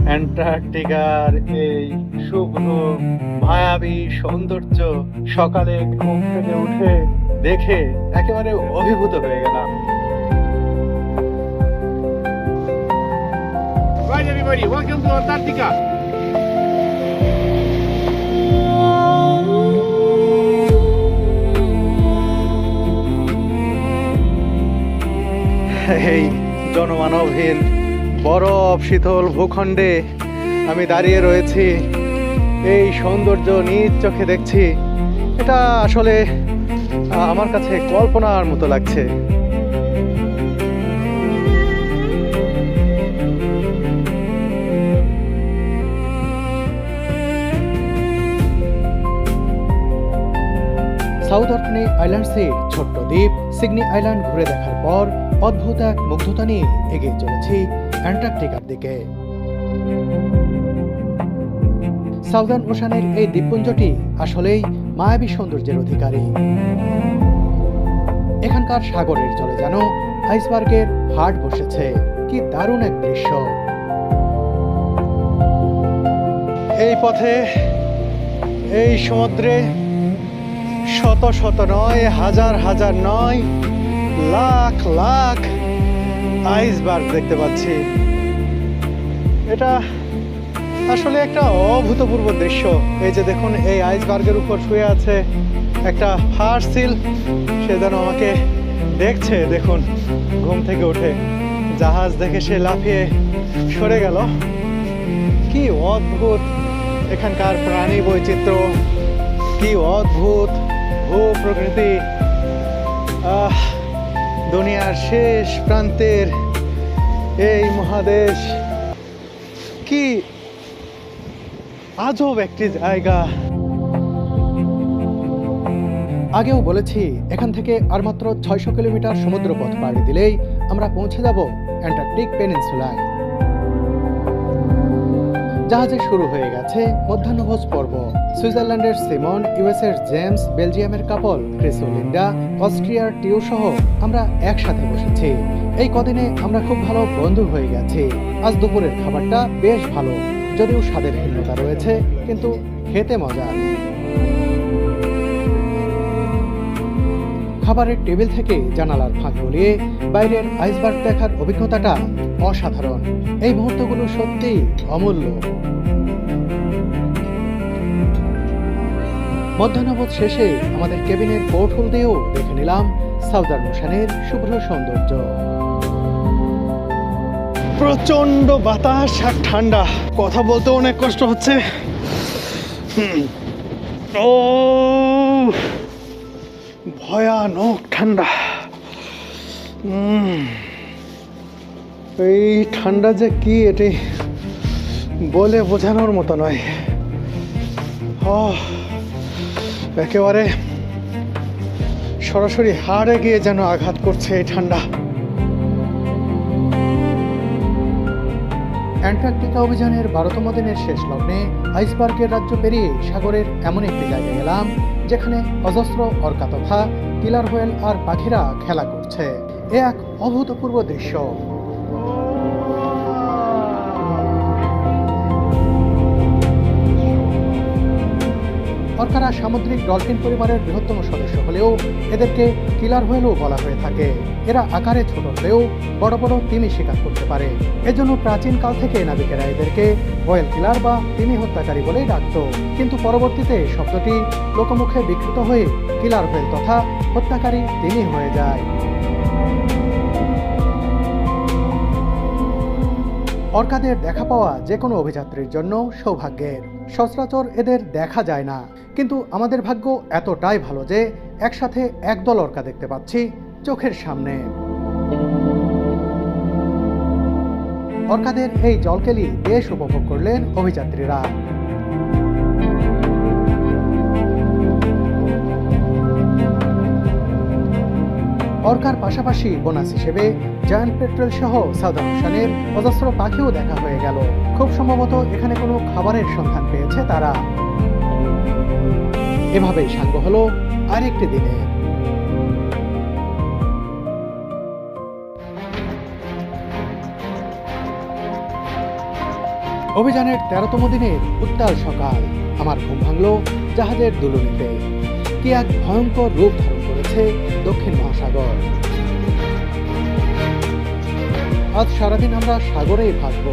অ্যান্টার্কটিকার এই শুভ্র মায়াবী সৌন্দর্য সকালে ঘুম থেকে উঠে দেখে একেবারে অভিভূত হয়ে গেলাম। Right, everybody, welcome to Antarctica. এই জনমানবহীন বরফ শীতল ভূখণ্ডে আমি দাঁড়িয়ে রয়েছি, এই সৌন্দর্য নিজ চোখে দেখছি। এটা আসলে আমার কাছে কল্পনার মতো লাগছে। সাউথ অর্কনে আইল্যান্ডসের ছোট্ট দ্বীপ সিডনি আইল্যান্ড ঘুরে দেখার পর অদ্ভুত এক মুগ্ধতা নিয়ে এগিয়ে চলেছি অ্যান্টার্কটিকার দিকে। সাউদার্ন ওশানের এই দ্বীপপুঞ্জটি আসলেই মায়াবী সৌন্দর্যের অধিকারী। এখানকার সাগরের জলে যেন আইসবার্গের হাট বসেছে। কি দারুণ এক দৃশ্য! এই পথে, এই সমুদ্রে শত শত নয়, হাজার হাজার নয়, লাখ লাখ আইসবার্গ দেখতে পাচ্ছি। এটা আসলে একটা অভূতপূর্ব দৃশ্য। এই যে দেখুন, এই আইসবার্গের উপর শুয়ে আছে একটা ফার সিল। সে যেন আমাকে দেখছে। দেখুন, ঘুম থেকে উঠে জাহাজ দেখে সে লাফিয়ে সরে গেল। কি অদ্ভুত এখানকার প্রাণী বৈচিত্র্য, কি অদ্ভুত ভূ প্রকৃতি। দুনিয়ার শেষ প্রান্তের এই মহাদেশ কি আজব একটি জায়গা। আগেও বলেছি, এখান থেকে আর মাত্র 600 কিলোমিটার সমুদ্র পথ পাড়ি দিলেই আমরা পৌঁছে যাব অ্যান্টার্কটিক পেনিনসুলায়। জাহাজে শুরু হয়ে গেছে মধ্যাহ্নভোজ পর্ব। সুইজারল্যান্ডের সিমন, ইউএসের জেমস, বেলজিয়ামের কাপল ক্রিস ও লিন্ডা, অস্ট্রিয়ার টিও সহ আমরা একসাথে বসেছি। এই কদিনে আমরা খুব ভালো বন্ধু হয়ে গেছি। আজ দুপুরের খাবারটা বেশ ভালো, যদিও স্বাদের ভিন্নতা রয়েছে, কিন্তু খেতে মজা। খাবারের টেবিল থেকে জানালার ফাঁক গলিয়ে বাইরের আইসবার্গ দেখার অভিজ্ঞতাটা অসাধারণ। এই মুহূর্তগুলো সত্যিই অমূল্য। মধ্যাহ্নভোজ শেষে আমাদের কেবিনের পোর্ট হোল দিয়েও দেখে নিলাম সাউদার্ন ওশানের শুভ্র সৌন্দর্য। প্রচন্ড বাতাস আর ঠান্ডা, কথা বলতে অনেক কষ্ট হচ্ছে। ও ভয়ানক ঠান্ডা। এই ঠান্ডা যে কি, এটি বলে বোঝানোর মতো নয়। একেবারে সরাসরি হাড়ে গিয়ে যেন আঘাত করছে এই ঠান্ডা। অ্যান্টার্কটিকা অভিযানের 12তম দিনের শেষ লগ্নে আইসবার্গের রাজ্য পেরিয়ে সাগরের এমন একটি জায়গায় গেলাম যেখানে অজস্র অর্কা তথা কিলার হোয়েল আর পাখিরা খেলা করছে। এ এক অভূতপূর্ব দৃশ্য। অর্কারা সামুদ্রিক ডলফিন পরিবারের বৃহত্তম সদস্য হলেও এদেরকে কিলার হোয়েলও বলা হয়ে থাকে। এরা আকারে ছোট হলেও বড় বড় তিমি শিকার করতে পারে। এজন্য প্রাচীনকাল থেকে নাবিকেরা এদেরকে হোয়েল কিলার বা তিমি হত্যাকারী বলেই ডাকত। কিন্তু পরবর্তীতে শব্দটি লোকমুখে বিকৃত হয়ে কিলার হোয়েল তথা হত্যাকারী তিমি হয়ে যায়। অর্কাদের দেখা পাওয়া যে কোনো অভিযাত্রীর জন্য সৌভাগ্যের। সচরাচর এদের দেখা যায় না, কিন্তু আমাদের ভাগ্য এতটাই ভালো যে একসাথে একদল অর্কা দেখতে পাচ্ছি চোখের সামনে। অর্কাদের এই জলকেলি বেশ উপভোগ করলেন অভিযাত্রীরা। অর্কার পাশাপাশি বোনাস হিসেবে জায়ান্ট পেট্রোল সহ সাউদার্ন ওশানের অজস্র পাখিও দেখা হয়ে গেল। খুব সম্ভবত এখানে কোনো খাবারের সন্ধান পেয়েছে তারা। এভাবেই সাঙ্গ হলো আরেকটি দিনে। অভিযানের 13তম দিনের উত্তাল সকাল। আমার ঘুম ভাঙল জাহাজের দুলুনিতে। কি এক ভয়ঙ্কর রূপ ধারণ করেছে দক্ষিণ মহাসাগর। আজ সারাদিন আমরা সাগরেই ভাসব।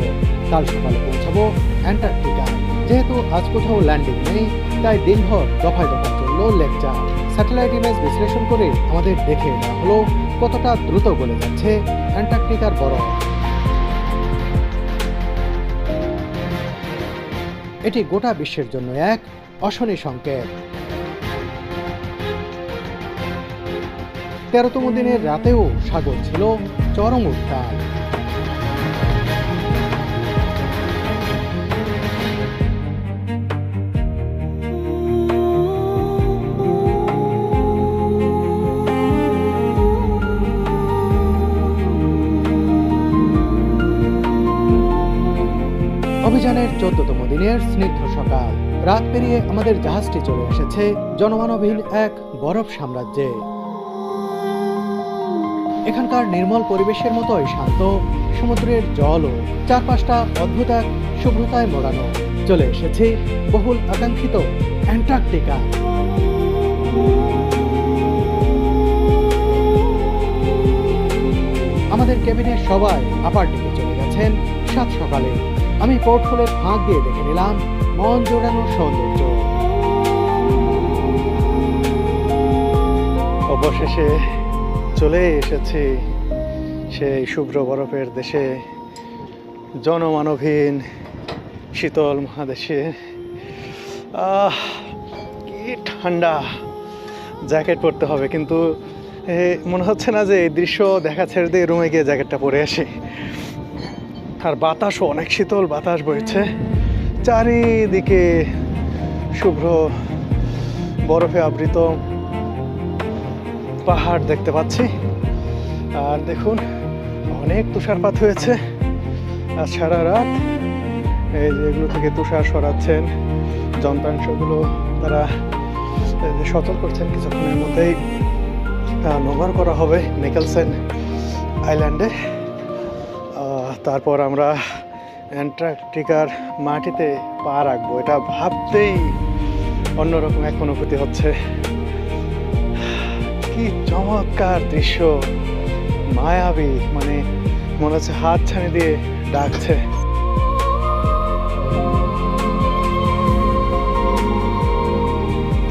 কাল সকালে পৌঁছাবো অ্যান্টার্কটিকা। যেহেতু আজ কোথাও ল্যান্ডিং নেই, তাই দিনভর দফায় দফায় চলল লেকচার। স্যাটেলাইট ইমেজ বিশ্লেষণ করে আমাদের দেখে নেওয়া হলো কতটা দ্রুত গলে যাচ্ছে অ্যান্টার্কটিকার বরফ। এটি গোটা বিশ্বের জন্য এক অশনি সংকেত। 13তম দিনের রাতেও সাগর ছিল চরম উত্তাল। অভিযানের 14তম দিনের স্নিগ্ধ সকাল। রাত পেরিয়ে আমাদের জাহাজটি চলে এসেছে জনমানবহীন এক বরফ সাম্রাজ্যে। এখানকার নির্মল পরিবেশের মতোই শান্ত সমুদ্রের জলও চারপাশটা অদ্ভুত এক শুভ্রতায় মোড়ানো। চলে এসেছি বহুল আকাঙ্ক্ষিত অ্যান্টার্কটিকা। আমাদের কেবিনের সবাই আপার ডেকে চলে গেছেন সাত সকালে। আমি পোর্টহোলের ফাঁক দিয়ে দেখে নিলাম মন জোড়ানো সৌন্দর্য। অবশেষে চলে এসেছি সেই শুভ্র বরফের দেশে, জনমানবহীন শীতল মহাদেশে। কি ঠান্ডা, জ্যাকেট পরতে হবে, কিন্তু মনে হচ্ছে না যে এই দৃশ্য দেখা ছেড়ে দিয়ে রুমে গিয়ে জ্যাকেটটা পরে আসি। আর বাতাসও অনেক শীতল বাতাস বইছে, চারিদিকে শুভ্র বরফে আবৃত পাহাড় দেখতে পাচ্ছি। আর দেখুন অনেক তুষারপাত হয়েছে আজ সারা রাত। এই যে এগুলো থেকে তুষার সরাচ্ছেন যন্ত্রাংশগুলো, তারা সচল করছেন। কিছুক্ষণের মধ্যেই নোঙর করা হবে নিকেলসেন আইল্যান্ডে। তারপর আমরা অ্যান্টার্কটিকার মাটিতে পা রাখবো। এটা ভাবতেই অন্যরকম এক অনুভূতি হচ্ছে। কি চমৎকার দৃশ্য, মায়াবী, মানে মনে হচ্ছে হাত ছানি দিয়ে ডাকছে।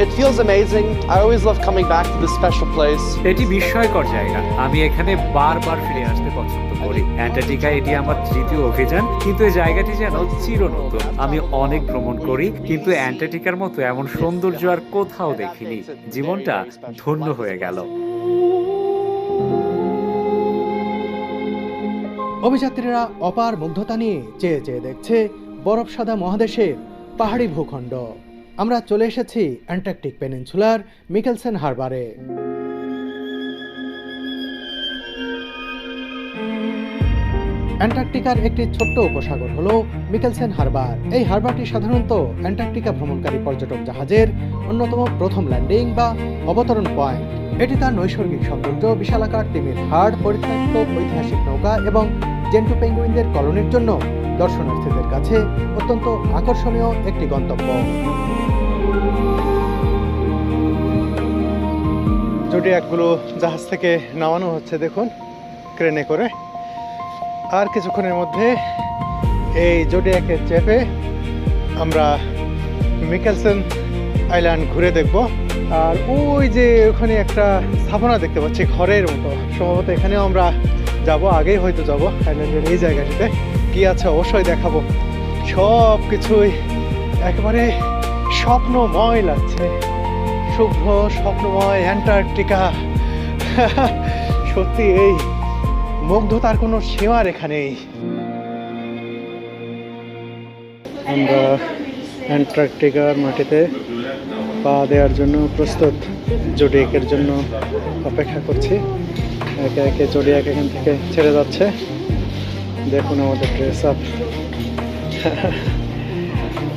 It feels amazing. I always love coming back to this special place. এটি বিস্ময়কর জায়গা। আমি এখানে বারবার ফিরে আসতে পছন্দ করি। অ্যান্টার্কটিকা এটি আমার তৃতীয় অভিযান, কিন্তু এই জায়গাটি যেন চিরনতুন। আমি অনেক ভ্রমণ করি, কিন্তু অ্যান্টার্কটিকার মতো এমন সৌন্দর্য আর কোথাও দেখিনি। জীবনটা ধন্য হয়ে গেল। অভিযাত্রীরা অপার মুগ্ধতা নিয়ে চেয়ে চেয়ে দেখছে বরফ সাদা মহাদেশের পাহাড়ি ভূখণ্ড। আমরা চলে এসেছি অ্যান্টার্কটিক পেনিনসুলার মিকেলসেন হারবারে। অ্যান্টার্কটিকার একটি ছোট্ট উপসাগর হলো মিকেলসেন হারবার। এই হারবারটি সাধারণত অ্যান্টার্কটিকা ভ্রমণকারী পর্যটক জাহাজের অন্যতম প্রথম ল্যান্ডিং বা অবতরণ পয়েন্ট। এটি তার নৈসর্গিক সৌন্দর্য, বিশালাকার তিমির হাড়, পরিত্যক্ত ঐতিহাসিক নৌকা এবং জেন্টু পেঙ্গুইনদের কলোনির জন্য দর্শনার্থীদের কাছে অত্যন্ত আকর্ষণীয় একটি গন্তব্য। জোডিয়াকগুলো জাহাজ থেকে নামানো হচ্ছে, দেখুন ক্রেনে করে। আর কিছুক্ষণের মধ্যে এই জোডিয়াকে চেপে আমরা মিকেলসেন আইল্যান্ড ঘুরে দেখব। আর ওই যে ওখানে একটা স্থাপনা দেখতে পাচ্ছি ঘরের মতো, সম্ভবত এখানেও আমরা যাব, আগেই হয়তো যাব আইল্যান্ডের এই জায়গাটিতে। কি আছে অবশ্যই দেখাবো। সব কিছুই একেবারে স্বপ্নময় লাগছে, শুভ্র স্বপ্নময় অ্যান্টার্কটিকা। সত্যি এই মুগ্ধতার কোনো সীমা রেখা নেই। আমরা অ্যান্টার্কটিকার মাটিতে পা দেওয়ার জন্য প্রস্তুত, জোডিয়াকের জন্য অপেক্ষা করছি। একে একে জোডিয়াক এখান থেকে ছেড়ে যাচ্ছে। দেখুন আমাদের ড্রেস আপ,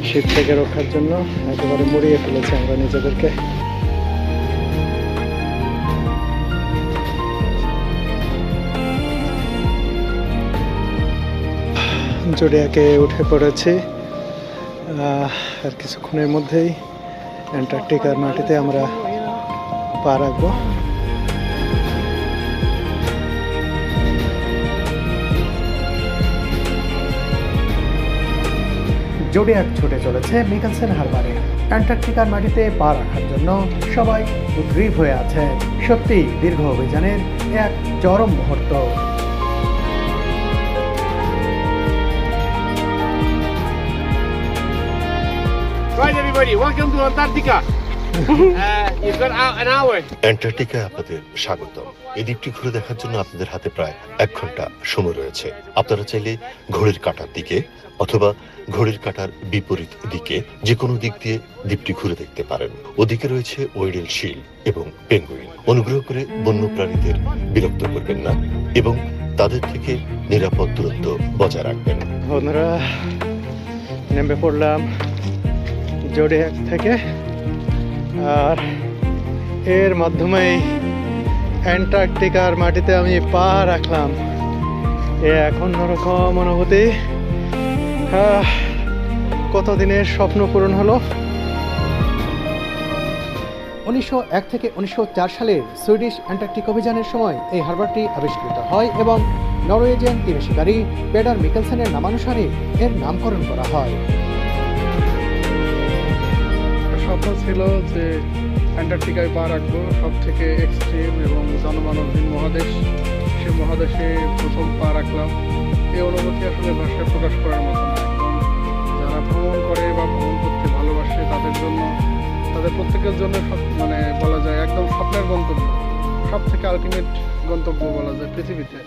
শীত থেকে রক্ষার জন্য একেবারে মুড়িয়ে ফেলেছি আমরা নিজেদেরকে। জোডিয়াকে উঠে পড়েছি। আর কিছুক্ষণের মধ্যেই অ্যান্টার্কটিকার মাটিতে আমরা পা রাখবো। জোডিয়াক ছুটে চলেছে মিকেলসেন হারবারে। অ্যান্টার্কটিকার মাটিতে পা রাখার জন্য সবাই উদ্গ্রীব হয়ে আছে। সত্যি দীর্ঘ অভিযানের এক চরম মুহূর্ত। Right, everybody, welcome to Antarctica. You've got an hour. অ্যান্টার্কটিকায় আপনাদের স্বাগতম। এই দ্বীপটি ঘুরে দেখার জন্য আপনাদের হাতে প্রায় 1 ঘন্টা সময় রয়েছে। আপনারা চাইলে ঘড়ির কাঁটার দিকে অথবা ঘড়ির কাঁটার বিপরীত দিকে যে কোনো দিক দিয়ে দ্বীপটি ঘুরে দেখতে পারেন। ওদিকে রয়েছে ওয়েডেল শিল এবং পেঙ্গুইন। অনুগ্রহ করে বন্যপ্রাণীদের বিরক্ত করবেন না এবং তাদের থেকে নিরাপদ দূরত্ব বজায় রাখবেন। বন্ধুরা, নেমে পড়লাম জোডিয়াক থেকে, আর এর মাধ্যমেই অ্যান্টার্কটিকার মাটিতে আমি পা রাখলাম। এ এখন অন্যরকম অনুভূতি। কতদিনের স্বপ্ন পূরণ হলো। 1901 থেকে 1904 সালের সুইডিশ অ্যান্টার্কটিক অভিযানের সময় এই হারবারটি আবিষ্কৃত হয় এবং নরওয়েজিয়ান তিমি শিকারী পেডার মিকেলসেনের নামানুসারে এর নামকরণ করা হয়। স্বপ্ন ছিল যে অ্যান্টার্কটিকায় পা রাখবো, সব থেকে এক্সট্রিম এবং জনমানবহীন মহাদেশ। সে মহাদেশে প্রথম পা রাখলাম। এই অনুভূতি আসলে ভাষায় প্রকাশ করার মতো না। যারা ভ্রমণ করে বা ভ্রমণ করতে ভালোবাসে তাদের জন্য, তাদের প্রত্যেকের জন্য মানে বলা যায় একদম স্বপ্নের গন্তব্য, সব থেকে আলটিমেট গন্তব্য বলা যায় পৃথিবীতে।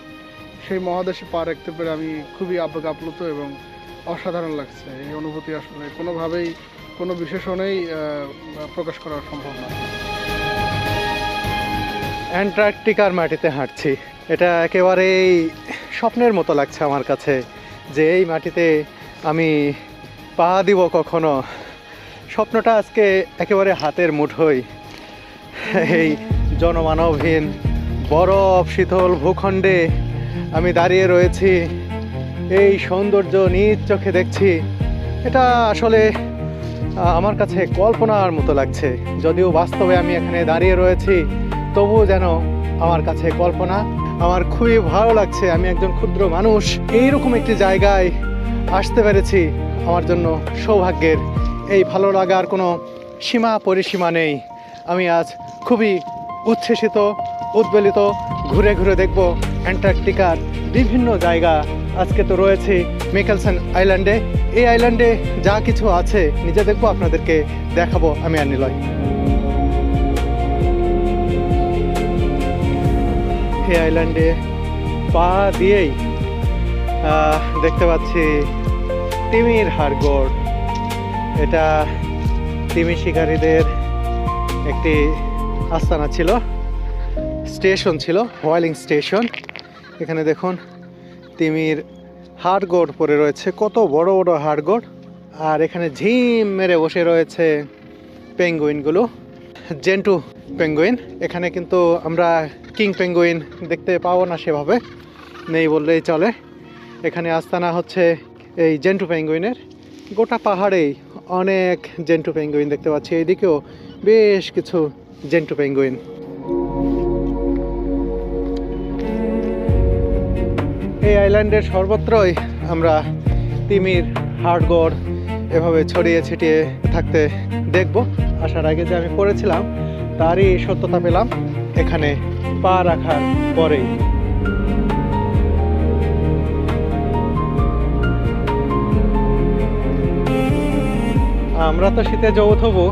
সেই মহাদেশে পা রাখতে পেরে আমি খুবই আপ্লুত এবং অসাধারণ লাগছে। এই অনুভূতি আসলে কোনোভাবেই কোনো বিশেষণেই প্রকাশ করা সম্ভব না। অ্যান্টার্কটিকার মাটিতে হাঁটছি, এটা একেবারেই স্বপ্নের মতো লাগছে আমার কাছে, যে এই মাটিতে আমি পা দিব কখনো। স্বপ্নটা আজকে একেবারে হাতের মুঠোয়। এই জনমানবহীন বরফ শীতল ভূখণ্ডে আমি দাঁড়িয়ে রয়েছি, এই সৌন্দর্য নিজ চোখে দেখছি। এটা আসলে আমার কাছে কল্পনার মতো লাগছে। যদিও বাস্তবে আমি এখানে দাঁড়িয়ে রয়েছি, তবুও যেন আমার কাছে কল্পনা। আমার খুবই ভালো লাগছে, আমি একজন ক্ষুদ্র মানুষ এইরকম একটি জায়গায় আসতে পেরেছি। আমার জন্য সৌভাগ্যের। এই ভালো লাগার কোনো সীমা পরিসীমা নেই। আমি আজ খুবই উচ্ছ্বসিত, উদ্বেলিত। ঘুরে ঘুরে দেখব অ্যান্টার্কটিকার বিভিন্ন জায়গা। আজকে তো রয়েছে মিকেলসেন আইল্যান্ডে। এই আইল্যান্ডে যা কিছু আছে নিজে দেখবো, আপনাদেরকে দেখাবো আমি আর নিলয়। এই আইল্যান্ডে পা দিয়েই দেখতে পাচ্ছি তিমির হাড়গোড়। এটা তিমি শিকারীদের একটি আস্তানা ছিল, স্টেশন ছিল, হোয়াইলিং স্টেশন। এখানে দেখুন তিমির হাড়গোড় পড়ে রয়েছে, কত বড় বড় হাড়গোড়। আর এখানে ঝিম মেরে বসে রয়েছে পেঙ্গুইনগুলো, জেন্টু পেঙ্গুইন। এখানে কিন্তু আমরা কিং পেঙ্গুইন দেখতে পাবো না, সেভাবে নেই বললেই চলে। এখানে আস্তানা হচ্ছে এই জেন্টু পেঙ্গুইনের। গোটা পাহাড়েই অনেক জেন্টু পেঙ্গুইন দেখতে পাচ্ছি, এইদিকেও বেশ কিছু জেন্টু পেঙ্গুইন। এই আইল্যান্ডের সর্বত্রই আমরা তিমির হাড়গোড় এভাবে ছড়িয়ে ছিটিয়ে থাকতে দেখব। আসার আগে যে আমি পড়েছিলাম তারই সত্যতা পেলাম এখানে পা রাখার পরেই। আমরা তো শীতে যৌথবো,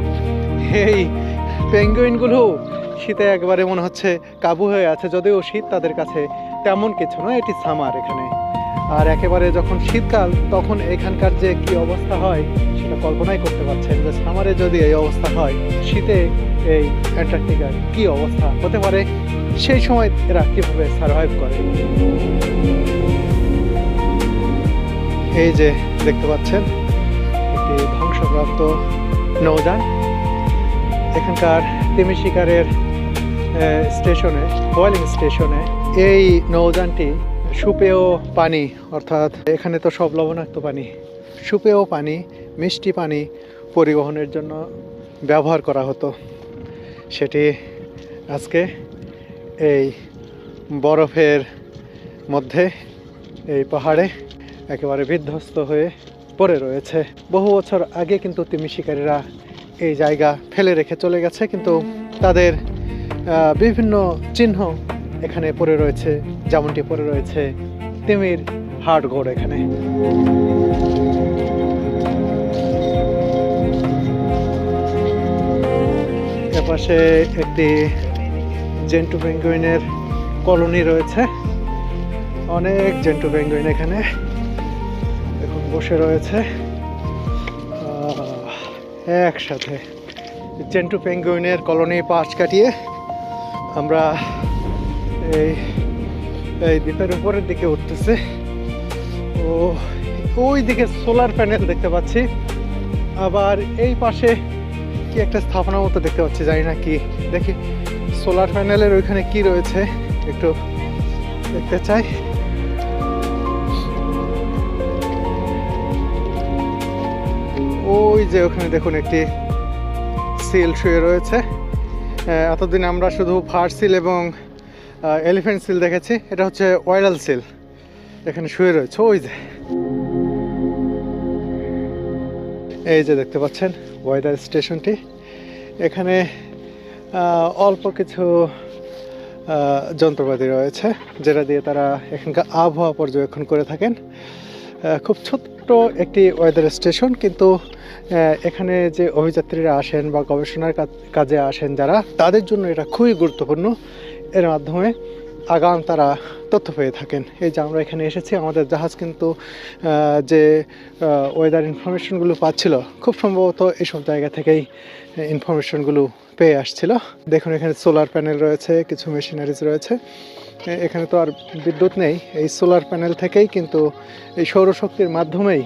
এই পেঙ্গুইনগুলো শীতে একবারে মনে হচ্ছে কাবু হয়ে আছে। যদিও শীত তাদের কাছে তেমন কিছু নয়, এটি সামার এখানে। আর একেবারে যখন শীতকাল, তখন এখানকার যে কি অবস্থা হয় সেটা কল্পনাই করতে পারছেন। যে সামারে যদি এই অবস্থা হয়, শীতে এই অ্যান্টার্কটিকার কি অবস্থা হতে পারে, সেই সময় এরা কীভাবে সারভাইভ করে। এই যে দেখতে পাচ্ছেন একটি ধ্বংসপ্রাপ্ত নৌযান। এখানকার তিমি শিকারের স্টেশনে, হোয়াইলিং স্টেশনে এই নৌযানটি সুপেয় পানি, অর্থাৎ এখানে তো সব লবণাক্ত পানি, সুপেয় পানি, মিষ্টি পানি পরিবহনের জন্য ব্যবহার করা হতো। সেটি আজকে এই বরফের মধ্যে এই পাহাড়ে একেবারে বিধ্বস্ত হয়ে পড়ে রয়েছে। বহু বছর আগে কিন্তু তিমি শিকারীরা এই জায়গা ফেলে রেখে চলে গেছে, কিন্তু তাদের বিভিন্ন চিহ্ন এখানে পড়ে রয়েছে, যেমনটি পড়ে রয়েছে তিমির হাড়গোড় এখানে। এপাশে একটি জেন্টু পেঙ্গুইনের কলোনি রয়েছে, অনেক জেন্টু পেঙ্গুইন এখানে এখন বসে রয়েছে একসাথে। জেন্টু পেঙ্গুইনের কলোনি পাশ কাটিয়ে আমরা এই দ্বীপের উপরের দিকে উঠতেছে। ওই দিকে সোলার প্যানেল দেখতে পাচ্ছি, আবার এই পাশে কি একটা স্থাপনা মতো দেখতে পাচ্ছি, জানি না কি। দেখি সোলার প্যানেলের ওইখানে কি রয়েছে একটু দেখতে চাই। ওই যে ওখানে দেখুন একটি সিল শুয়ে রয়েছে। এতদিন আমরা শুধু ফার সিল এবং এলিফ্যান্ট সিল দেখেছি, এটা হচ্ছে ওয়াইরাল সিল, এখানে শুয়ে রয়েছে। ওই যে এই যে দেখতে পাচ্ছেন ওয়েদার স্টেশনটি, এখানে অল্প কিছু যন্ত্রপাতি রয়েছে যেটা দিয়ে তারা এখানকার আবহাওয়া পর্যবেক্ষণ করে থাকেন। খুব ছোট্ট একটি ওয়েদার স্টেশন, কিন্তু এখানে যে অভিযাত্রীরা আসেন বা গবেষণার কাজে আসেন যারা, তাদের জন্য এটা খুবই গুরুত্বপূর্ণ। এর মাধ্যমে আগাম তারা তথ্য পেয়ে থাকেন। এই যে আমরা এখানে এসেছি, আমাদের জাহাজ কিন্তু যে ওয়েদার ইনফরমেশনগুলো পাচ্ছিল, খুব সম্ভবত এইসব জায়গা থেকেই ইনফরমেশনগুলো পেয়ে আসছিল। দেখুন এখানে সোলার প্যানেল রয়েছে, কিছু মেশিনারিজ রয়েছে। এখানে তো আর বিদ্যুৎ নেই, এই সোলার প্যানেল থেকেই কিন্তু এই সৌরশক্তির মাধ্যমেই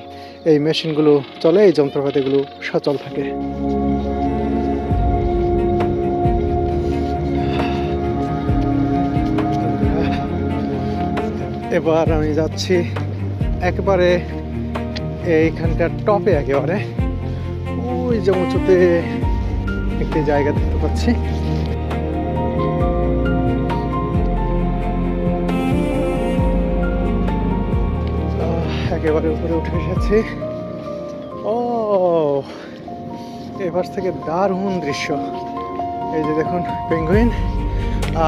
এই মেশিনগুলো চলে, এই যন্ত্রপাতিগুলো সচল থাকে। এবার আমি যাচ্ছি একেবারে এইখানকার টপে, একেবারে ওই যে উঁচুতে একটি জায়গা দেখতে পাচ্ছি। একেবারে উপরে উঠে এসেছি। ও এবার থেকে দারুণ দৃশ্য। এই যে দেখুন পেঙ্গুইন,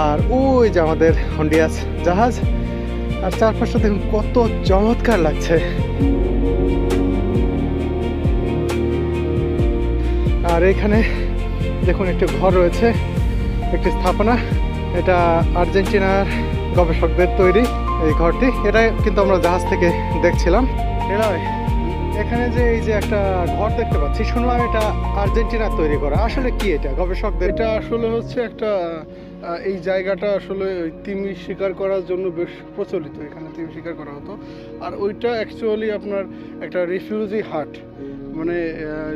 আর ওই যে আমাদের হন্ডিয়াস জাহাজ, আর চারপাশটা দেখুন কত চমৎকার লাগছে। আর এখানে দেখুন একটি ঘর রয়েছে, একটি স্থাপনা। এটা আর্জেন্টিনার গবেষকদের তৈরি এই ঘরটি। এটা কিন্তু আমরা জাহাজ থেকে দেখছিলাম। এখানে যে এই যে একটা ঘর দেখতে পাচ্ছি, শুনলাম এটা আর্জেন্টিনার তৈরি করা। আসলে কি এটা গবেষকদের? এটা আসলে হচ্ছে একটা এই জায়গাটা আসলে তিমি শিকার করার জন্য বেশ প্রচলিত, এখানে তিমি শিকার করা হতো। আর ওইটা অ্যাকচুয়ালি আপনার একটা রিফিউজি হাট, মানে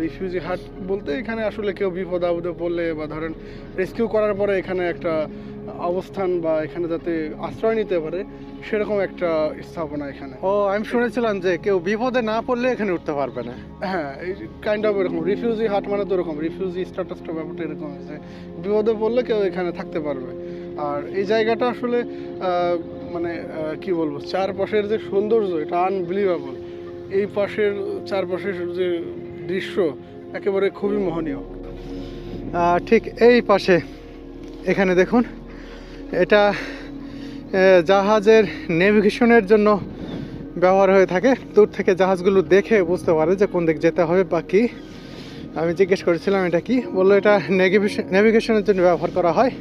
রিফিউজি হাট বলতে এখানে আসলে কেউ বিপদ আপদে পড়লে বা ধরেন রেস্কিউ করার পরে এখানে একটা অবস্থান বা এখানে যাতে আশ্রয় নিতে পারে, সেরকম একটা স্থাপনা এখানে। ও আমি শুনেছিলাম যে কেউ বিপদে না পড়লে এখানে উঠতে পারবে না। হ্যাঁ, এই কাইন্ড অফ এরকম রিফিউজি হাট মানে তো এরকম রিফিউজি স্ট্যাটাসটা ব্যাপারটা এরকম যে বিপদে পড়লে কেউ এখানে থাকতে পারবে। আর এই জায়গাটা আসলে মানে কি বলবো, চারপাশের যে সৌন্দর্য এটা আনবিলিভেবল। এই পাশের চারপাশের যে দৃশ্য একেবারে খুবই মোহনীয়। ঠিক এই পাশে এখানে দেখুন, এটা জাহাজের নেভিগেশনের জন্য ব্যবহার হয়ে থাকে। দূর থেকে জাহাজগুলো দেখে বুঝতে পারে যে কোন দিক যেতে হবে বা কি। আমি জিজ্ঞেস করেছিলাম এটা কি, বললো এটা নেভিগেশনের জন্য ব্যবহার করা হয়।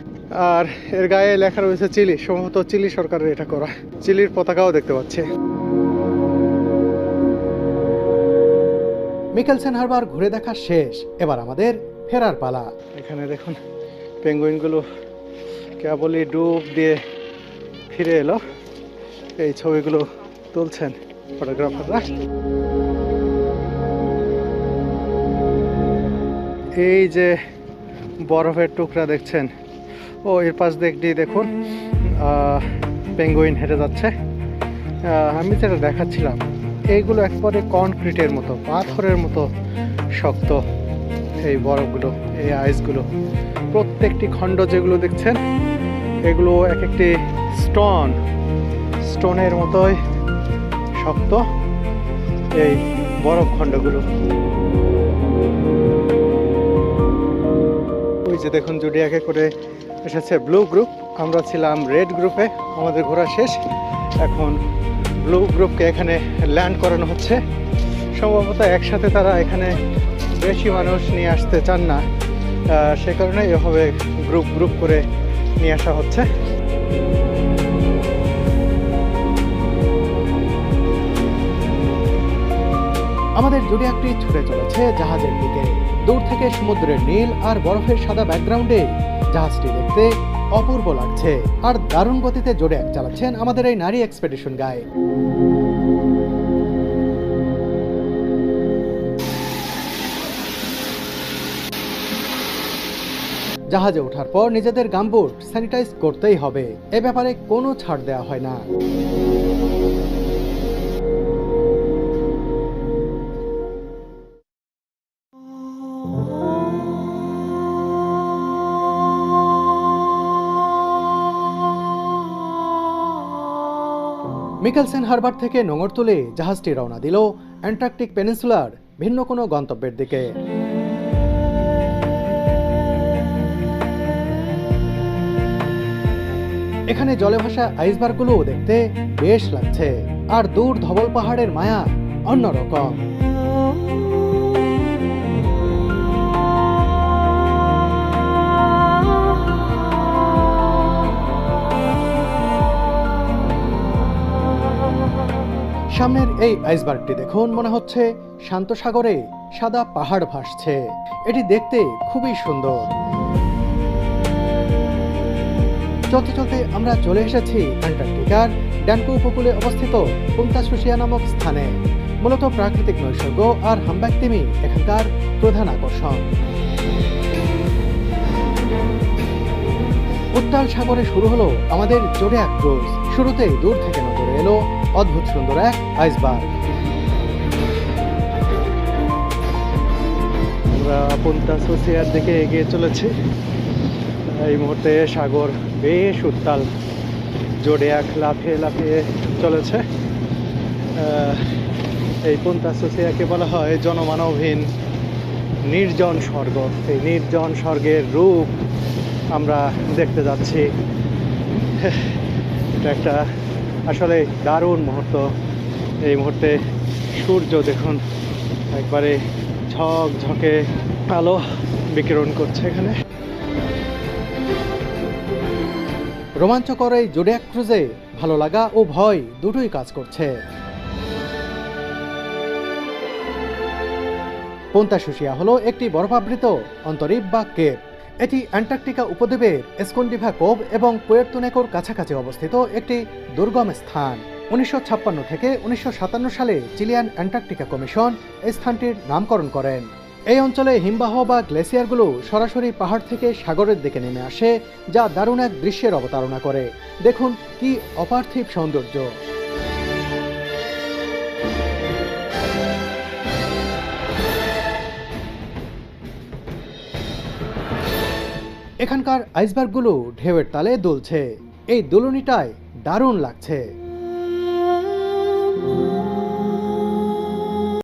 আর এর গায়ে লেখা রয়েছে চিলি, সম্ভবত চিলি সরকারের এটা করা। চিলির পতাকাও দেখতে পাচ্ছি। মিকেলসেন হারবার ঘুরে দেখা শেষ, এবার আমাদের ফেরার পালা। এখানে দেখুন পেঙ্গুইনগুলো কেবলই ডুব দিয়ে ফিরে এলো। এই ছবিগুলো তুলছেন ফটোগ্রাফাররা। এই যে বরফের টুকরা দেখছেন, ও এর পাশ দিয়ে দেখুন পেঙ্গুইন হেঁটে যাচ্ছে। আমি যেটা দেখাচ্ছিলাম এইগুলো একবারে কনক্রিটের মতো, পাথরের মতো শক্ত। এই বরফগুলো, এই আইসগুলো, প্রত্যেকটি খণ্ড যেগুলো দেখছেন এগুলো এক একটি স্টোনের মতোই শক্ত এই বরফ খণ্ডগুলো। ওই যে দেখুন জোডিয়াকে করে এসেছে ব্লু গ্রুপ, আমরা ছিলাম রেড গ্রুপে, আমাদের ঘোরা শেষ। এখন ব্লু গ্রুপকে এখানে ল্যান্ড করানো হচ্ছে। সম্ভবত একসাথে তারা এখানে বেশি মানুষ নিয়ে আসতে চান না, সে কারণে এভাবে গ্রুপ করে নিয়ে আসা হচ্ছে। আমাদের জোডিয়াকটি ছুটে চলেছে জাহাজের দিকে। দূর থেকে সমুদ্রের নীল আর বরফের সাদা ব্যাকগ্রাউন্ডে জাহাজটি দেখতে অপূর্ব লাগছে। আর দারুণ গতিতে জোডিয়াক চালাচ্ছেন আমাদের এই নারী এক্সপেডিশন গাইড। জাহাজে ওঠার পর নিজেদের গামবুট স্যানিটাইজ করতেই হবে, এ ব্যাপারে কোনো ছাড় দেওয়া হয় না। মিকেলসেন হারবার থেকে নোঙর তুলে জাহাজটি রওনা দিল অ্যান্টার্কটিক পেনিনসুলার ভিন্ন কোনো গন্তব্যের দিকে। এখানে জলে ভাসা আইসবার্গগুলোও দেখতে বেশ লাগছে, আর দূর ধবল পাহাড়ের মায়া অন্যরকম। সামনের এই আইসবার্গটি দেখুন, মনে হচ্ছে শান্ত সাগরে সাদা পাহাড় ভাসছে। এটি দেখতে খুবই সুন্দর। চলতে চলতে আমরা চলে এসেছি অ্যান্টার্কটিকার ড্যানকো উপকূলে অবস্থিত পুন্তা সুশিয়া নামক স্থানে। মূলত প্রাকৃতিক নৈসর্গ আর হামব্যাক তিমি এখানকার প্রধান আকর্ষণ। উত্তাল সাগরে শুরু হলো আমাদের জোডিয়াক ক্রুজ। শুরুতেই দূর থেকে নজরে এলো অদ্ভুত সুন্দর এক আইসবার্গ। আমরা পুন্তা সুশিয়ার দিকে এগিয়ে চলেছি। এই মুহূর্তে সাগর বেশ উত্তাল, জোডিয়াক লাফিয়ে লাফিয়ে চলেছে। এই পুন্তা সুশিয়াকে বলা হয় জনমানবহীন নির্জন স্বর্গ। এই নির্জন স্বর্গের রূপ আমরা দেখতে যাচ্ছি। এটা একটা আসলে দারুণ মুহূর্ত। এই মুহূর্তে সূর্য দেখুন একবারে ঝকঝকে আলো বিকিরণ করছে এখানে। রোমাঞ্চকর এই জোডিয়াক ক্রুজে ভালো লাগা ও ভয় দুটোই কাজ করছে। পুন্তা সুশিয়া হলো একটি বরফাবৃত অন্তরীপ বা কেপ। এটি অ্যান্টার্কটিকা উপদ্বীপের এসকন্ডিভা কোভ এবং পুয়ের্তো নেকোর কাছাকাছি অবস্থিত একটি দুর্গম স্থান। 1956 থেকে 1957 সালে চিলিয়ান অ্যান্টার্কটিকা কমিশন এই স্থানটির নামকরণ করেন। এই অঞ্চলে হিমবাহ বা গ্লেসিয়ারগুলো সরাসরি পাহাড় থেকে সাগরের দিকে নেমে আসে, যা দারুণ এক দৃশ্যের অবতারণা করে। দেখুন কি অপার্থিব সৌন্দর্য। এখানকার আইসবার্গগুলো ঢেউয়ের তালে দুলছে। এই দুলুনিটায় দারুণ লাগছে।